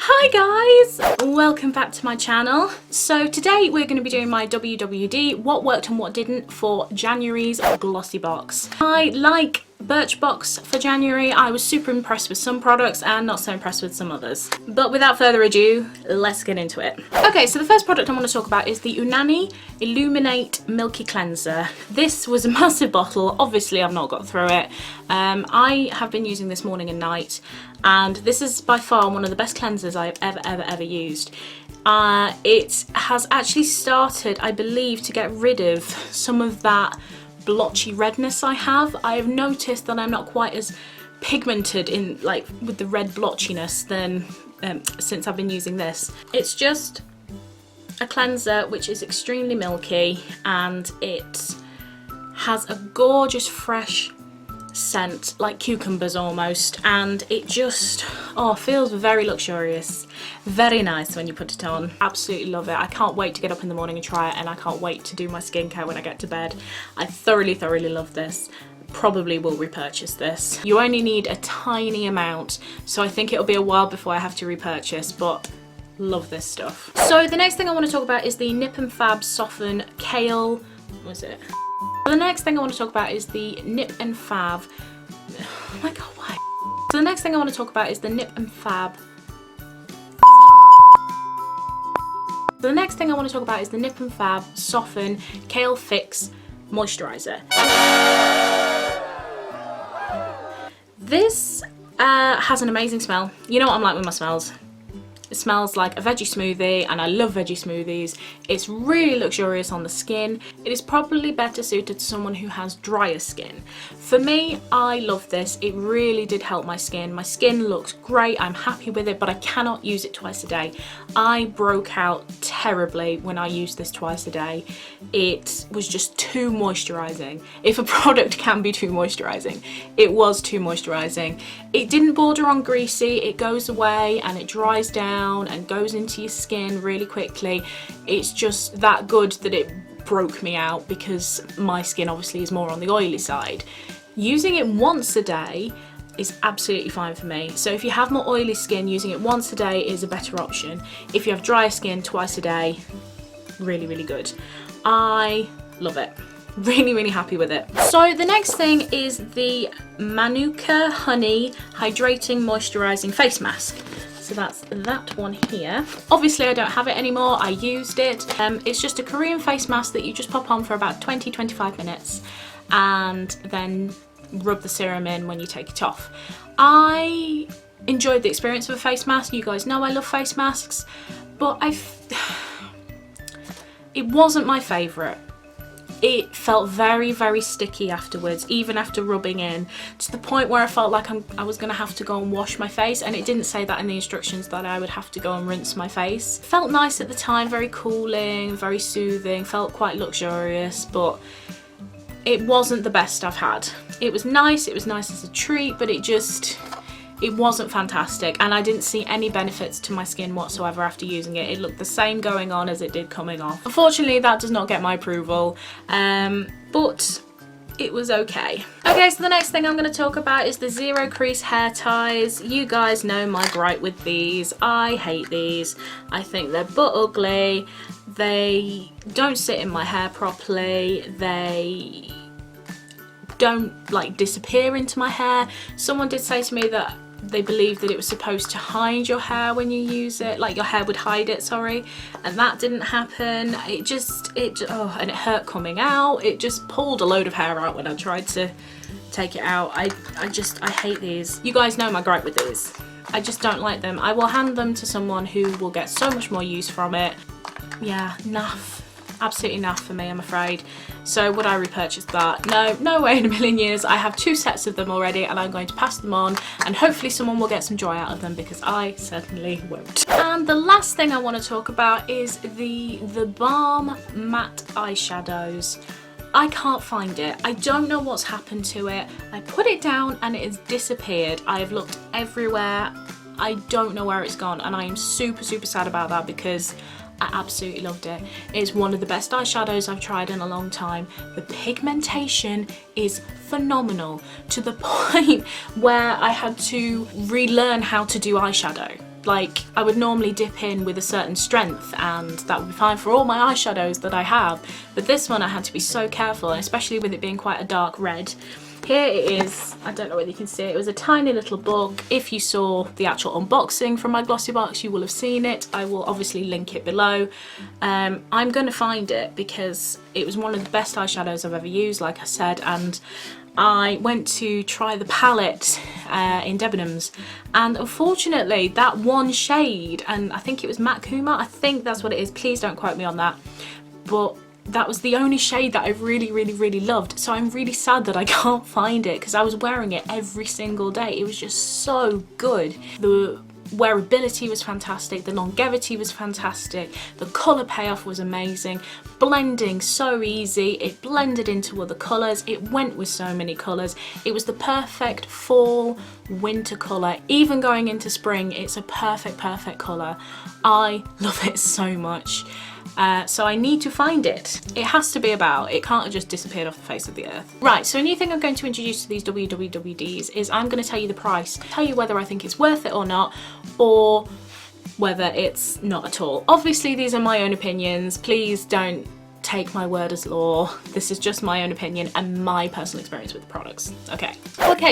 Hi guys! Welcome back to my channel. So today we're going to be doing my W.W.W.D, what worked and what didn't for January's Glossybox. I like Birchbox for January. I was super impressed with some products and not so impressed with some others. But without further ado, let's get into it. Okay, so the first product I want to talk about is the Unani Illuminate Milky Cleanser. This was a massive bottle. Obviously I've not got through it. I have been using this morning and night, and this is by far one of the best cleansers I've ever used. It has actually started, I believe, to get rid of some of that blotchy redness I have. I have noticed that I'm not quite as pigmented in with the red blotchiness than since I've been using this. It's just a cleanser which is extremely milky, and it has a gorgeous fresh scent, like cucumbers almost, and it just feels very luxurious, very nice when you put it on. Absolutely love it. I can't wait to get up in the morning and try it, and I can't wait to do my skincare when I get to bed. I thoroughly love this. Probably will repurchase this. You only need a tiny amount, so I think it'll be a while before I have to repurchase, but love this stuff. So the next thing I want to talk about is the Nip and Fab Soften Kale, what was it? The next thing I want to talk about is the Nip and Fab. Oh my god, why? So the next thing I want to talk about is the Nip and Fab. So the next thing I want to talk about is the Nip and Fab Soften Kale Fix Moisturizer. This has an amazing smell. You know what I'm like with my smells. It smells like a veggie smoothie, and I love veggie smoothies. It's really luxurious on the skin. It is probably better suited to someone who has drier skin. For me, I love this. It really did help my skin. My skin looks great. I'm happy with it, but I cannot use it twice a day. I broke out terribly when I used this twice a day. It was just too moisturizing. If a product can be too moisturizing, it was too moisturizing. It didn't border on greasy. It goes away and it dries down and goes into your skin really quickly. It's just that good that it broke me out, because my skin obviously is more on the oily side. Using it once a day is absolutely fine for me. So if you have more oily skin, using it once a day is a better option. If you have drier skin, twice a day, really good. I love it. Really happy with it. So the next thing is the Manuka Honey Hydrating Moisturizing Face Mask. So that's that one here. Obviously I don't have it anymore. I used it. It's just a Korean face mask that you just pop on for about 20-25 minutes and then rub the serum in when you take it off. I enjoyed the experience of a face mask. You guys know I love face masks, but it wasn't my favourite. It felt very sticky afterwards, even after rubbing in, to the point where I felt like I was going to have to go and wash my face, and it didn't say that in the instructions that I would have to go and rinse my face. Felt nice at the time, very cooling, very soothing, felt quite luxurious, but it wasn't the best I've had. It was nice as a treat, but it wasn't fantastic, and I didn't see any benefits to my skin whatsoever after using it. It looked the same going on as it did coming off. Unfortunately, that does not get my approval, but it was okay. Okay, so the next thing I'm going to talk about is the Zero Crease Hair Ties. You guys know my gripe with these. I hate these. I think they're butt ugly. They don't sit in my hair properly. They don't disappear into my hair. Someone did say to me that they believed that it was supposed to hide your hair when you use it, like your hair would hide it, sorry, and that didn't happen. And it hurt coming out. It just pulled a load of hair out when I tried to take it out. I hate these. You guys know my gripe with these. I just don't like them. I will hand them to someone who will get so much more use from it. Yeah, naff. Absolutely naff for me, I'm afraid. So would I repurchase that? No way in a million years. I have 2 sets of them already, and I'm going to pass them on, and hopefully someone will get some joy out of them, because I certainly won't. And the last thing I want to talk about is the Balm Matte Eyeshadows. I can't find it. I don't know what's happened to it. I put it down and it has disappeared. I have looked everywhere. I don't know where it's gone, and I am super sad about that, because I absolutely loved it. It's one of the best eyeshadows I've tried in a long time. The pigmentation is phenomenal, to the point where I had to relearn how to do eyeshadow. Like, I would normally dip in with a certain strength and that would be fine for all my eyeshadows that I have, but this one I had to be so careful, and especially with it being quite a dark red. Here it is, I don't know whether you can see it, it was a tiny little book. If you saw the actual unboxing from my Glossybox, you will have seen it. I will obviously link it below. I'm going to find it because it was one of the best eyeshadows I've ever used, like I said, and I went to try the palette in Debenhams, and unfortunately that one shade, and I think it was Matte Kuma, I think that's what it is, please don't quote me on that, but that was the only shade that I really loved. So I'm really sad that I can't find it because I was wearing it every single day. It was just so good. The wearability was fantastic, the longevity was fantastic, the colour payoff was amazing, blending so easy, it blended into other colours, it went with so many colours, it was the perfect fall winter colour. Even going into spring, it's a perfect colour. I love it so much. So I need to find it. It has to be about, it can't have just disappeared off the face of the earth. Right, so a new thing I'm going to introduce to these W.W.W.Ds is I'm going to tell you the price, tell you whether I think it's worth it or not, or whether it's not at all. Obviously these are my own opinions, please don't take my word as law. This is just my own opinion and my personal experience with the products. Okay,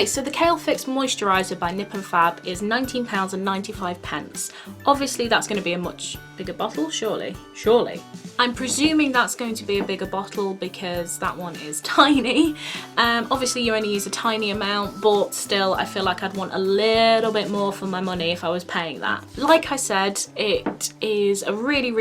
so the Kale Fix Moisturiser by Nip and Fab is £19.95. Obviously that's going to be a much bigger bottle, surely. I'm presuming that's going to be a bigger bottle because that one is tiny. Obviously you only use a tiny amount, but still I feel like I'd want a little bit more for my money if I was paying that. Like I said, it is a really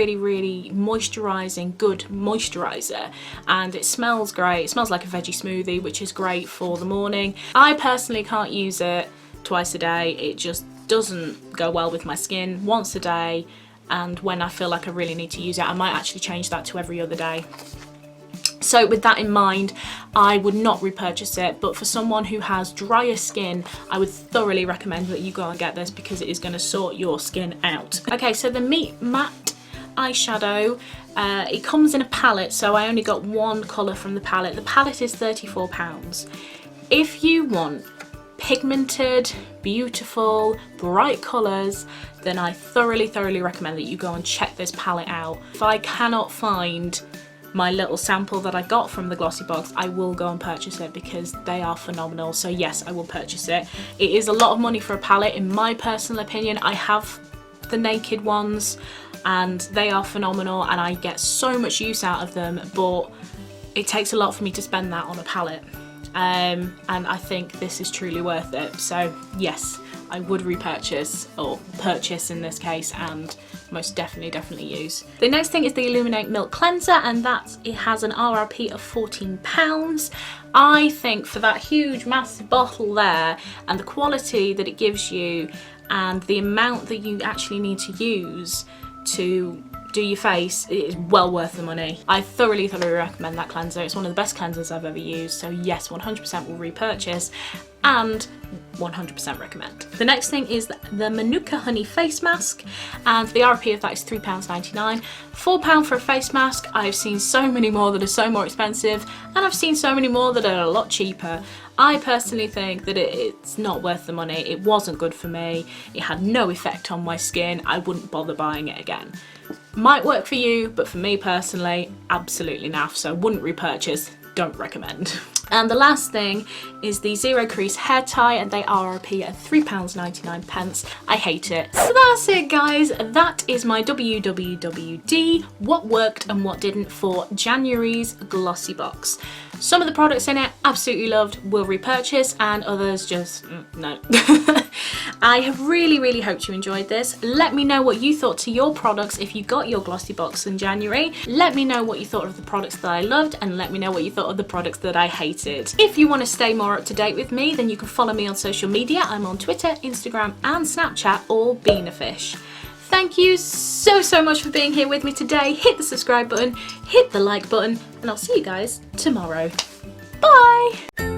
moisturising, good moisturiser, and it smells great. It smells like a veggie smoothie, which is great for the morning. I personally can't use it twice a day. It just doesn't go well with my skin. Once a day, and when I feel like I really need to use it, I might actually change that to every other day. So with that in mind, I would not repurchase it, but for someone who has drier skin, I would thoroughly recommend that you go and get this because it is going to sort your skin out. Okay, so the Meet Matte eyeshadow, it comes in a palette, so I only got one colour from the palette. The palette is £34. If you want pigmented, beautiful, bright colours, then I thoroughly recommend that you go and check this palette out. If I cannot find my little sample that I got from the Glossybox, I will go and purchase it because they are phenomenal. So yes, I will purchase it. It is a lot of money for a palette in my personal opinion. I have the naked ones and they are phenomenal and I get so much use out of them, but it takes a lot for me to spend that on a palette. And I think this is truly worth it. So yes, I would repurchase, or purchase in this case, and most definitely use. The next thing is the Illuminate Milk Cleanser, and it has an RRP of £14. I think for that huge massive bottle there and the quality that it gives you and the amount that you actually need to use to do your face, it is well worth the money. I thoroughly recommend that cleanser. It's one of the best cleansers I've ever used, so yes, 100% will repurchase and 100% recommend. The next thing is the Manuka Honey Face Mask, and the RP of that is £3.99. £4 for a face mask. I've seen so many more that are so more expensive, and I've seen so many more that are a lot cheaper. I personally think that it's not worth the money. It wasn't good for me. It had no effect on my skin. I wouldn't bother buying it again. Might work for you, but for me personally, absolutely naff, so wouldn't repurchase, don't recommend. And the last thing is the Zero Crease Hair Tie, and they RRP at £3.99. I hate it. So that's it, guys. That is my W.W.W.D, what worked and what didn't for January's Glossybox. Some of the products in it absolutely loved, will repurchase, and others just no. I have really hoped you enjoyed this. Let me know what you thought to your products if you got your Glossybox in January. Let me know what you thought of the products that I loved, and let me know what you thought of the products that I hated. If you want to stay more up to date with me, then you can follow me on social media. I'm on Twitter, Instagram and Snapchat, all Beenafish. Thank you so much for being here with me today. Hit the subscribe button, hit the like button, and I'll see you guys tomorrow. Bye!